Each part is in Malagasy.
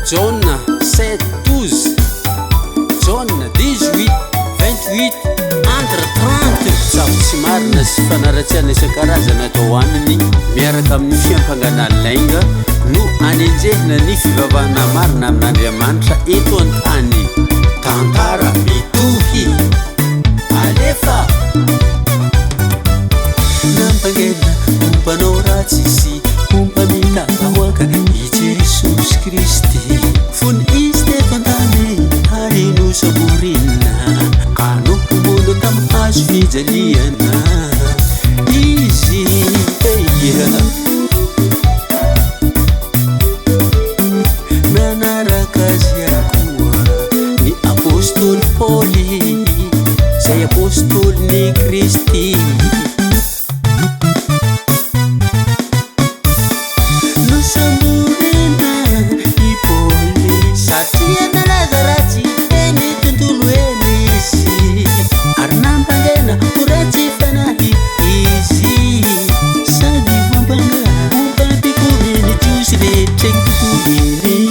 John 7 12 John 18 28 entre 30 zavatra tsy marina sy fanaratsiana isan-karazana atao aminy miaraka amin'ny fiampangana lainga no anenjehina ny fivavahana marina amin'Andriamanitra eto an-tany. Tantara mitohy alefa nampangena ompanao ratsy sy ompa mitavahoaka i Jesosy Kristy fony izy teto an-tany ary nosaborina anohomono tamin'ny hazo fijaliana izy nanaraka azy akoa ny apôstôly Paoly zay apôstôly ny Kristy nosamborina i Paoly satria nalaza ratsy eny tontolo eny izy ary nampangena ho ratsy fanahy izy sady mampanga mompampikoriny jiosy rehetra eny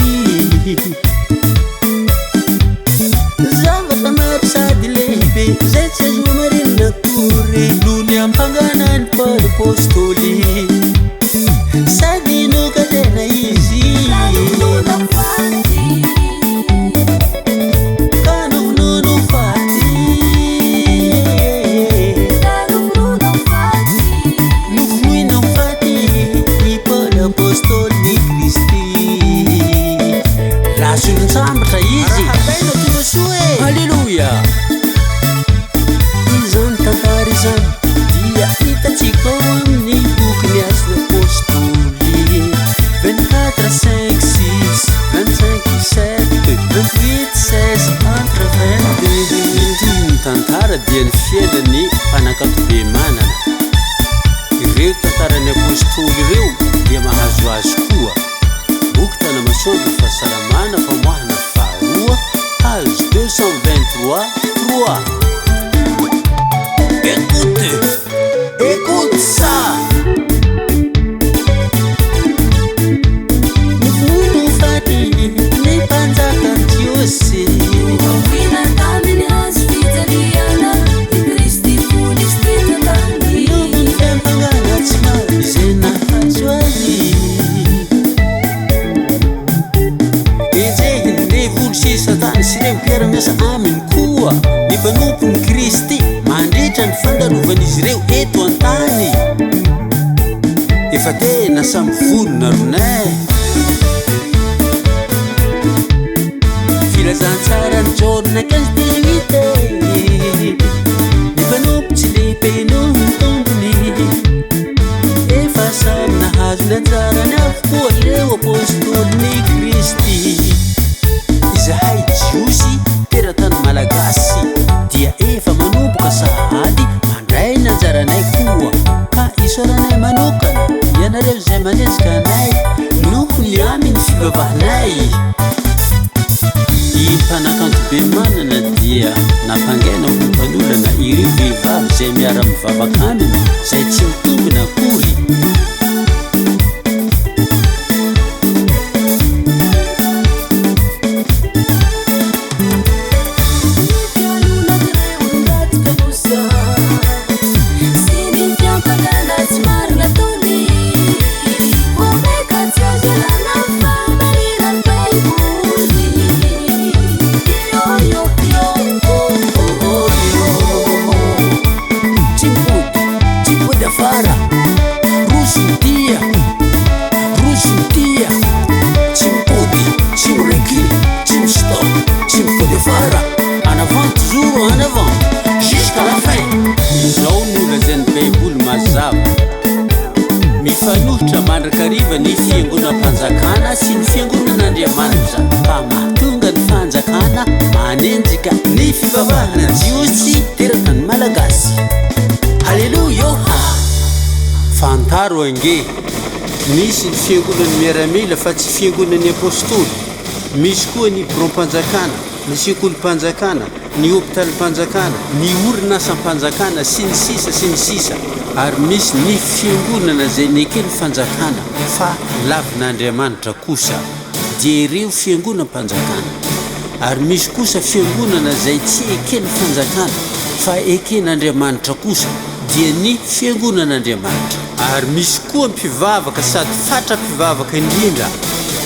zavatra maro sady lehibe zay tsy azo marinina akory no ny ampanganany Paoly apôstôly sady nokatena izy kanonono faty novoina faty i Paoly apôstôly ny Kristy lasonitsambatra izy apaina tolosoe halleluja izany tantara izany dia hitatsika ao amin'ny boky ny Azo apôstôly 24 5 6 25 7 28 16 entre 22 itony tantara dia ny fiainany mpanankato be manana ireo tantaran'ny apôstôly ireo dia mahazo azy koa boky tana masoandro fahasalamana famoahana faharoa page 223 3 écoute ça novono faty ny mpanjaka Jiosy Wina tamini hazo fijaliana i Kristy fony sy tetatany novony fiampangana tsy maro izay nahazo azy enjehiny le volo sy Satany sy ireo mpiara-miasa aminy koa ny mpanompony Kristy mandritra ny fandarovan'izy ireo eto an-tany efa tena samy vonona ronay filazantsara ny John 15 18 ny mpanompo tsy lehibe noho ny tompony efa samy nahazo ny anjarany avokoa ireo apôstôly ny Kristy izahay Jiosy teratany malagasy dia efa manomboka sahady mandray ny anjaranay koa ka isoranay manokana ianareo zay manezika anay noho ny aminy fivavahanay. I mpanakanto be manana dia nampangena ho mpanolana ireo vehivavy zay miara-mivavaka aminy zay tsy mitombina akory mifanohitra mandrakariva ny fiangonam-panjakana sy ny fiangonan'Andriamanitra ka mahatonga ny fanjakana manenjika ny fivavahana Jiosy teratany malagasy. Halleluja fantaro ange misy ny fiangonany miaramila fa tsy fiangonan'ny apôstôly misy koa ny bureau-mpanjakana ny sekoly-mpanjakana ny hôpitaly-mpanjakana ny orinasam-panjakana sy ny sisa ary misy ny fiangonana zay nekeny fanjakana fa lavin'Andriamanitra kosa. dia ireo fiangonam-panjakana ary misy kosa fiangonana izay tsy ekeny fanjakana fa eken'Andriamanitra kosa dia ny fiangonan'Andriamanitra ary misy koa mpivavaka sady fatra mpivavaka indrindra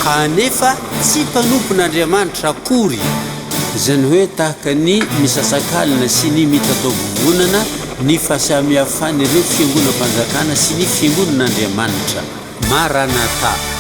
kanefa tsy mpanompon'Andriamanitra akory izany hoe tahaka ny misasakalina sy ny mitatao vovonana ny fahasamihafan'ireo fiangonam-panjakana sy ny fiangonan'Andriamanitra. Maranatha.